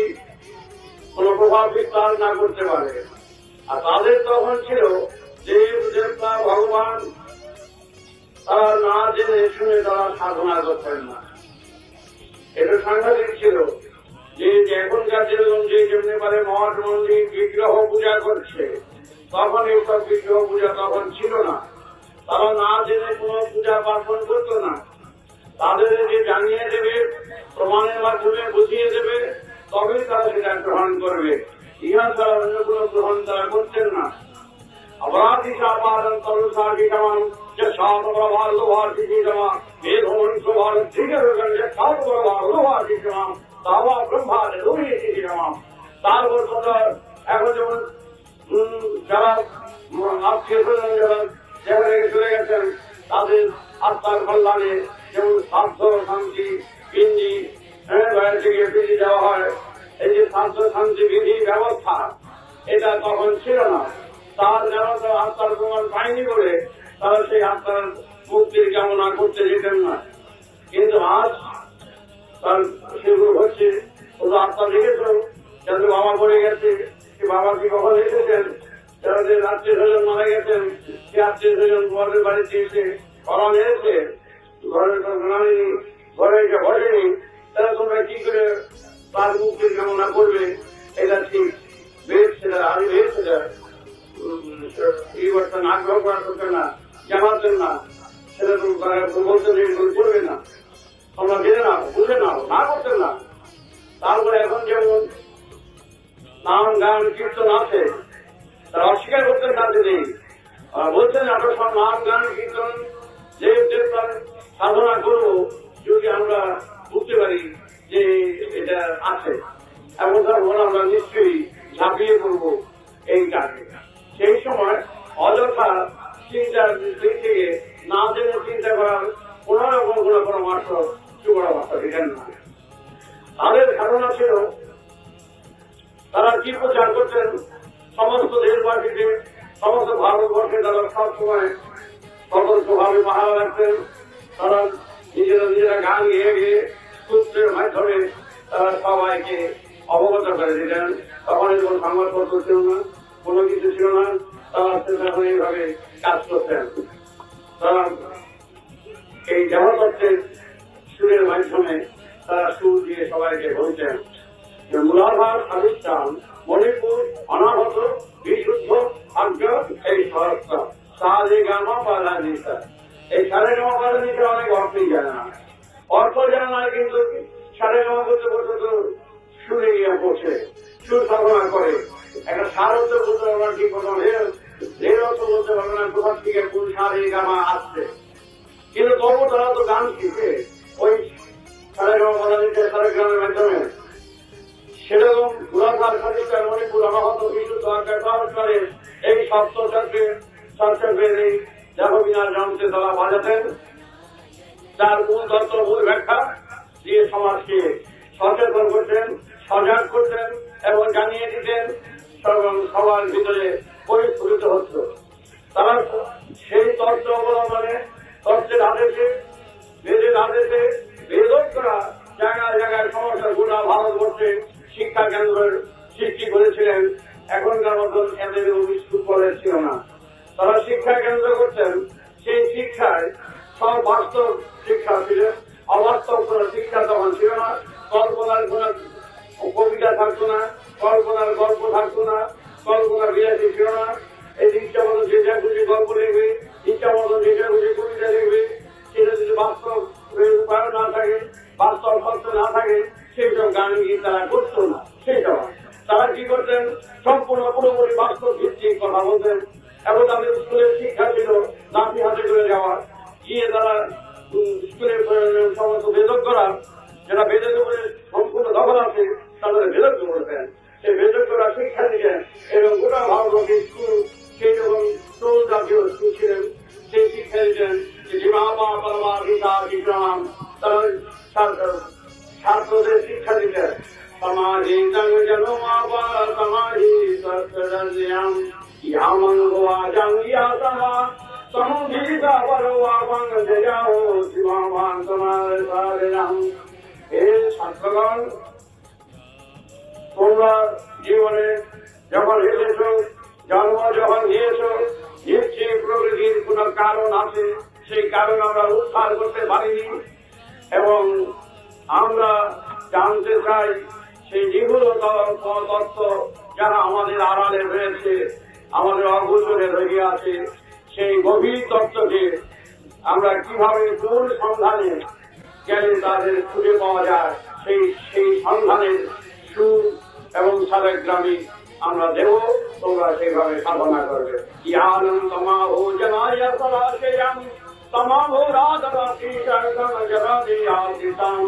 কোন প্রভাব বিস্তার না করতে পারে। আর তাদের তখন ছিল দেব দেবতা ভগবান, তারা না জেনে শুনে তারা সাধনা করতেন না। এটা সাংঘাতিক ছিল যে এখনকার যেরকম যে যেমনি পারে মঠ মন্দির বিগ্রহ পূজা করছে, তখন এইসব বিগ্রহ পূজা তখন ছিল না। তারা না জেনে কোন পূজা পার্বণ করত না। তাদের যে জানিয়ে দেবে, প্রমাণের মাধ্যমে বুঝিয়ে দেবে, তবেই তারা সেটা গ্রহণ করবে। ইহা ছাড়া অন্য কোন গ্রহণ তারা করতেন না। অপরাধী সাপাদন তরুষার্গী সমান যে সাতবার লোহার্গী জমা বেদ হংস ভারত ঠিক সাতবার লোহার্গী জমা তাওয়া ব্রহ্মার লোহিয়েছি জমা। তারপর এখন যেমন যারা আত্মীয় স্বজন যারা যেখানে চলে গেছেন, তাদের আত্মার কল্যাণে যেমন স্বাস্থ্য শান্তি বিধি থেকে বিধি দেওয়া হয়। এই যে স্বাস্থ্য শান্তি বিধি ব্যবস্থা, এটা তখন ছিল না। তার ব্যবস্থা আত্মার প্রমাণ পায়নি বলে তারা সেই আত্মার মুক্তির কামনা করতে যেতেন না। কিন্তু আজ তার সেগুলো হচ্ছে, ওরা আত্মা দেখেছ, যাদের বাবা পড়ে গেছে, সে বাবা কি কখন এসেছেন, যাদের আত্মীয় স্বজন মারা গেছেন, সে আত্মীয় স্বজন তোমাদের বাড়িতে এসে করা মেরেছে, ঘরের ঘরে এসে বসেনি, তারা তোমরা কি করে তার মুক্তির কামনা করবে? এটা ঠিক বেশ, সেটা আগে বেশ, সেটা এই বছর আগ্রহ করা করতে না, জানাতেন না, সেটা তো বলতে করবে না, তোমরা জেনে নাও, বুঝে নাও, না করতেন না। তারপরে এখন যেমন নাম গান কীর্তন আছে, তারা অস্বীকার করতেন তাদের নেই, বলছেন আমরা সব নাম গান কীর্তন দেব দেবতার সাধনা করবো যদি আমরা বুঝতে পারি যে এটা আছে, এমন ধরনের আমরা নিশ্চয়ই ঝাঁপিয়ে পড়বো এই কাজে। সেই সময় অযথা চিন্তার দিক থেকে না জেনে চিন্তা করার কোন রকম কোন পরামর্শ সুপরামর্শ দিতেন না। তাদের ধারণা ছিল তারা কি প্রচার করতেন, সমস্ত দেশবাসীকে, সমস্ত ভারতবর্ষে তারা সবসময় সতর্কভাবে পাহারা রাখতেন। তারা নিজেরা গান গেয়ে গিয়ে সূত্রের মাধ্যমে তারা সবাইকে অবগত করে দিতেন। তখন কোনো সংবাদপত্র ছিল না, কোনো কিছু ছিল না, তারা তখন এইভাবে কাজ করতেন। তারা এই দেহতত্ত্বের সুরের মাধ্যমে তারা সুর দিয়ে সবাইকে বলতেন যে মূলাধার স্বাধিষ্ঠান মণিপুর অনাহত বিশুদ্ধ ভাগ্য এই সরস্তা সাজে গামা পালা দিতা। এই সারে গামা পালা দিতে অনেক অর্থই জানে না, অর্থ জানে না, কিন্তু সারে গামা করতে করতে তো সুরে গিয়ে পড়ছে, সুর সাধনা করে। একটা সার হতে বলতে পারবে না, ঠিক মতো রেল অর্থ বলতে পারবে না কোথা থেকে কোন সারে গামা আসছে, কিন্তু তবু তারা তো গান শিখে ওই সারে গামা পালা দিতে সারে গ্রামের মাধ্যমে। সেরকম মূলাধার স্বাধিষ্ঠান মণিপুর অনাহত বিশুদ্ধ ভাগ্যের এই সপ্তচক্রের এই দেহবিনার যন্ত্রে তারা বাজাতেন। তার মূল তত্ত্ব, মূল ব্যাখ্যা দিয়ে সমাজকে সচেতন করতেন, সজাগ করতেন এবং জানিয়ে দিতেন সবার ভিতরে পরিস্ফুটিত হতো। তারা সেই তত্ত্ব অবলম্বনে, তত্ত্বের আদেশে, বেদের আদেশে বেদজ্ঞরা জায়গায় জায়গায় সমস্ত গোটা ভারতবর্ষে শিক্ষা কেন্দ্রের সৃষ্টি করেছিলেন। এখনকার মতন এদের স্কুল কলেজ ছিল না, তারা শিক্ষা কেন্দ্র করতেন। সেই শিক্ষায় সব বাস্তব শিক্ষা ছিল, অবাস্তব কোন শিক্ষা তখন ছিল না। কল্পনার কোন কবিতা থাকতো না, কল্পনার গল্প থাকতো না, কল্পনার বিলাসী ছিল না। এই ইচ্ছা মতো যে যা খুশি গল্প লিখবে, ইচ্ছা মতো যে যা খুশি কবিতা লিখবে, সেটা যদি বাস্তব উপায় না থাকে, বাস্তব সত্য না থাকে, সেই সব গান গীত তারা করতো না। সেই সময় তারা কি করতেন, সম্পূর্ণ পুরোপুরি বাস্তব ভিত্তিক কথা বলতেন। এবং তাদের স্কুলের শিক্ষা ছিল নাতি হাতে করে যাওয়া, গিয়ে তারা স্কুলের সমস্ত বেদজ্ঞরা, যারা বেদের উপরে সম্পূর্ণ দখল আছে, তাদের বেদজ্ঞ বলতেন। সেই বেদজ্ঞরা শিক্ষা দিতেন এবং গোটা ভারতবর্ষের স্কুল সেই রকম টোল জাতীয় স্কুল ছিলেন, সেই শিক্ষা দিতেন যে জীবামা পরমা গীতা বিক্রম। তারা ছাত্রদের শিক্ষা দিতেন সমাজে সমাজী সত্যম ইয়ামন গোয়া জাং ইয়া সমা সমুদীতা পরোয়া বাং যাও শিবামান তোমার সারেরাম। হে ছাত্রগণ, তোমরা জীবনে যখন এসেছ, জন্ম যখন নিয়েছ, নিশ্চয়ই প্রকৃতির কোন কারণ আছে, সেই কারণ আমরা উদ্ধার করতে পারিনি এবং আমরা জানতে চাই সেই নিগুড় তত্ত্ব যারা আমাদের আড়ালে রয়েছে, আমাদের অগোচরে রয়ে আছে, সেই গভীর তত্ত্বকে আমরা কিভাবে কোন সন্ধানে গেলে তাদের খুঁজে পাওয়া যায়, সেই সন্ধানের সুর এবং সারেগ্রামী আমরা দেব। তোমরা সেইভাবে সাধনা করবে। ইয়ানম তমাহো জনায়া সরাশয়াম তমাহো রাধারাতি শরণম জনাদিয়াদিতাম।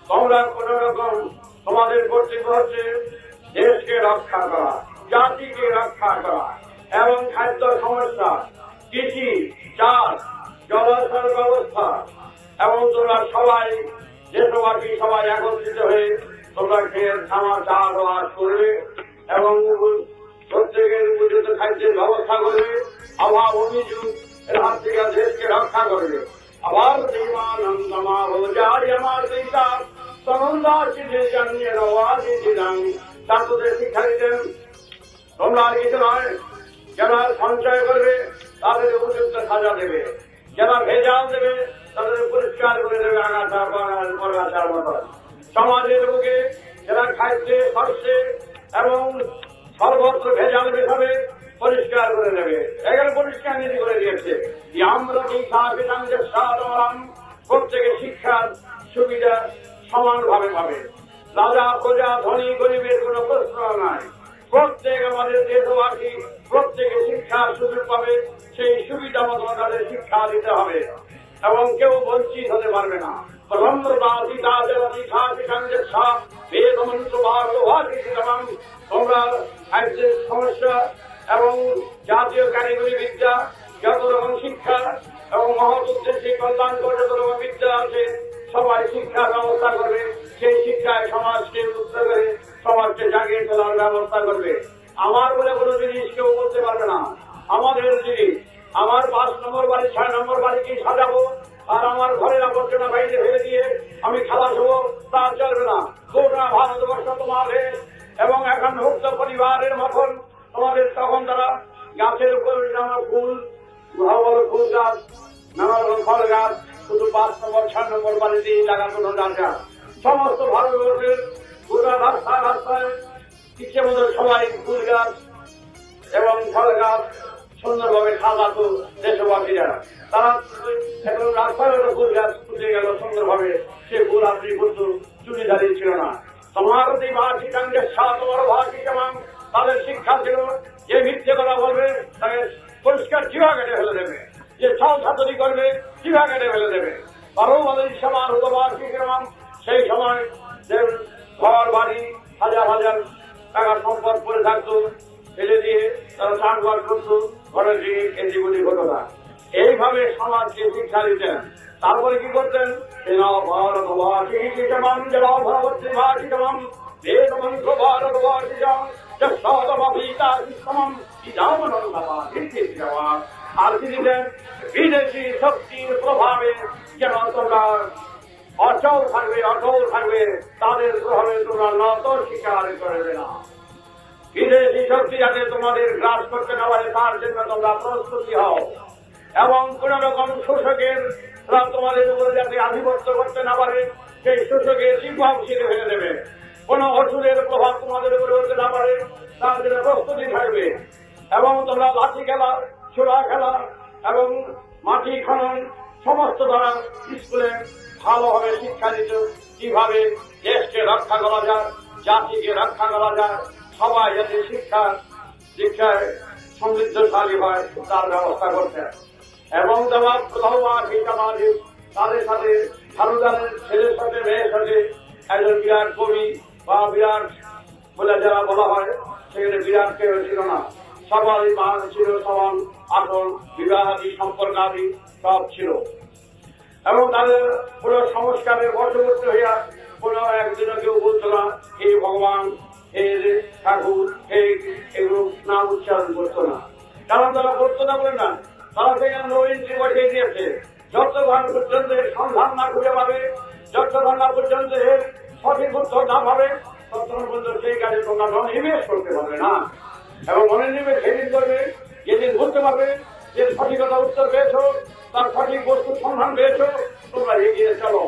তোমরা কোন রকম তোমাদের কর্তব্য হচ্ছে দেশকে রক্ষা করা, জাতিকে রক্ষা করা এবং খাদ্য সমস্যা, কৃষি, চাষ, জলাশয়ের ব্যবস্থা এবং তোমরা সবাই দেশবাসী সবাই একত্রিত হয়ে তোমরা খেয়ে চাষবাস করবে এবং প্রত্যেকের উপযুক্ত খাদ্যের ব্যবস্থা করবে, অভাব অভিযোগ এর হাত থেকে দেশকে রক্ষা করবে। আবার আমার দিতা তরুণদার চিঠি জানিয়ে রওয়াজি দিলাম। ছাত্রদের শিক্ষা দিতেন তোমরা আর কিছু নয়, যারা সঞ্চয় করবে তাদের উপযুক্ত সাজা দেবে, যারা ভেজাল দেবে তাদের পরিষ্কার করে দেবে আগাছার মতো। সমাজের বুকে যারা খাদ্যে শস্যে এবং সর্বত্র ভেজাল মেশাবে পরিষ্কার করে নেবে, এখানে পরিষ্কার নীতি করে দিয়েছে। আমরা প্রত্যেকে শিক্ষার সুবিধা সমানভাবে পাবে, রাজা প্রজা ধনী গরিবের কোন প্রশ্ন নাই। প্রত্যেক আমাদের দেশবাসী প্রত্যেকে শিক্ষার সুযোগ পাবে, সেই সুবিধা মতো তাদের শিক্ষা দিতে হবে এবং কেউ বঞ্চিত হতে পারবে না। তোমরা খাদ্যের সমস্যা এবং জাতীয় কারিগরি বিদ্যা, যত রকম শিক্ষা এবং মহৎ উদ্দেশ্যে কল্যাণকর যত রকম বিদ্যা আছে, সবাই শিক্ষার ব্যবস্থা করবে। সেই শিক্ষায় সমাজকে উদ্ধার করে সমাজকে জাগিয়ে তোলার ব্যবস্থা করবে আমার বলে কোনো জিনিস কেউ বলতে পারবে না। আমাদের জিনিস, আমার 5 নম্বর বাড়ি 6 নম্বর বাড়িকেই সাজাবো আর আমার ঘরের আবর্জনা বাইরে ফেলে দিয়ে আমি খালাস হবো, তা চলবে না। গোটা ভারতবর্ষ তোমাদের এবং এখন মুক্ত পরিবারের মতন তোমাদের তখন তারা গাছের উপর নানা ফুল, ভালো ভালো ফুল গাছ, নানা রকম ফল গাছ শুধু 5 নম্বর 6 নম্বর বাড়িতেই লাগানো দরকার। সমস্ত ভারতবর্ষের গোটা রাস্তায় রাস্তায় ইচ্ছে মতো সবাই ফুল গাছ এবং ফল গাছ সুন্দরভাবে সাজাতো দেশবাসীরা। তারা এখন রাস্তায় ফুল গাছ ফুটে গেল সুন্দরভাবে, সে ফুল আপনি করতো চুরি দাঁড়িয়ে ছিল না। তোমার ভাষী কাঙ্গের সাথ তোমার ভাষী কেমন তাদের শিক্ষা ছিল, যে মিথ্যে কথা বলবে তাকে পরিষ্কার জিভা কেটে ফেলে দেবে, যে ছল ছাত্রী করবে জিভা কেটে ফেলে দেবে। আরো বলেন সমান হতো ভাষী কেমন সেই সময় যে ঘর বাড়ি হাজার হাজার টাকা সম্পদ করে থাকতো, ফেলে দিয়ে তারা চাষবাস করতো, ঘরের জিনিস এদিগুলি হতো না। এইভাবে সমাজকে শিক্ষা দিতেন। তারপরে কি করতেন? আর কি দিতেন? বিদেশি শক্তির প্রভাবে যেন তোমরা অচল থাকবে, তাদের প্রভাবে তোমরা নত স্বীকার করবে না। বিদেশি শক্তি যাতে তোমাদের গ্রাস করতে না পারে তার জন্য তোমরা প্রস্তুতি হও, এবং কোন রকম শোষকের তোমাদের উপরে যাতে আধিপত্য করতে না পারে সেই শোষকের শিল্পাও ছিঁড়ে ফেলে দেবে। কোন অসুরের প্রভাব তোমাদের উপরে হতে না পারে তার জন্য প্রস্তুতি থাকবে, এবং তোমরা লাঠি খেলা, ছোড়া খেলা এবং মাটি খনন সমস্ত দ্বারা স্কুলে ভালোভাবে শিক্ষা দিত, কিভাবে দেশকে রক্ষা করা যায়, জাতিকে রক্ষা করা যায়, সবাই যাতে শিক্ষায় সমৃদ্ধশালী হয় তার ব্যবস্থা করতে। এবং তাদের সাথে হারুদানের ছেলের সাথে মেয়ের সাথে একজন বিরাট কবি বা বিরাট বলে যারা বলা হয় সেখানে বিরাট কেউ ছিল না, সবাই মান ছিল সমান, আসল বিবাহাদি সম্পর্কাদি সব ছিল। এবং তাদের পুরো সংস্কারের বশবর্তী হইয়া কোনো একদিনও কেউ বলতো না হে ভগবান, হে ঠাকুর, হে এগুলো নাম উচ্চারণ করতো না। কারণ তারা করতো না বলে না, তারা সেখানে নবীনকে বসিয়ে দিয়েছে। যতক্ষণ পর্যন্ত এর সন্ধান না খুঁজে পাবে, যতক্ষণ না পর্যন্ত এর সঠিক উত্তর না পাবে, ততক্ষণ পর্যন্ত সেই কাজে তোমরা মনোনিবেশ করতে পারবে না। এবং মনোনিবেশ সেদিন করবে যেদিন বুঝতে পারবে যে সঠিকতা উত্তর পেয়েছ, তার সঠিক বস্তুর সন্ধান পেয়েছ, তোমরা এগিয়ে চলো।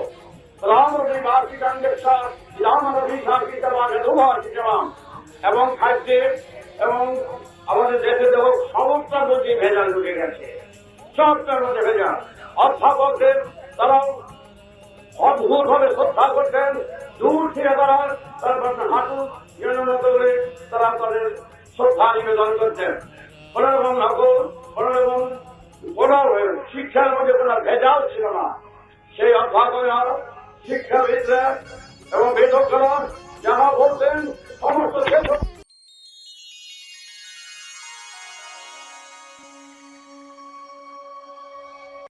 এবং খাদ্যে এবং আমাদের দেশে দেখো সমস্যার মধ্যে ভেজাল ঢুকে গেছে, সবটার মধ্যে ভেজাল। অধ্যাপকদের তারাও অদ্ভুত ভাবে শ্রদ্ধা করতেন, দূর থেকে তারা হাঁটু মতো করে তারা তাদের শ্রদ্ধা নিবেদন করতেন। কোন রকম নকল, কোন রকম কোন শিক্ষার মধ্যে কোন ভেজাল ছিল না। সেই অধ্যাপকরা, শিক্ষাবিদরা এবং বেদকরা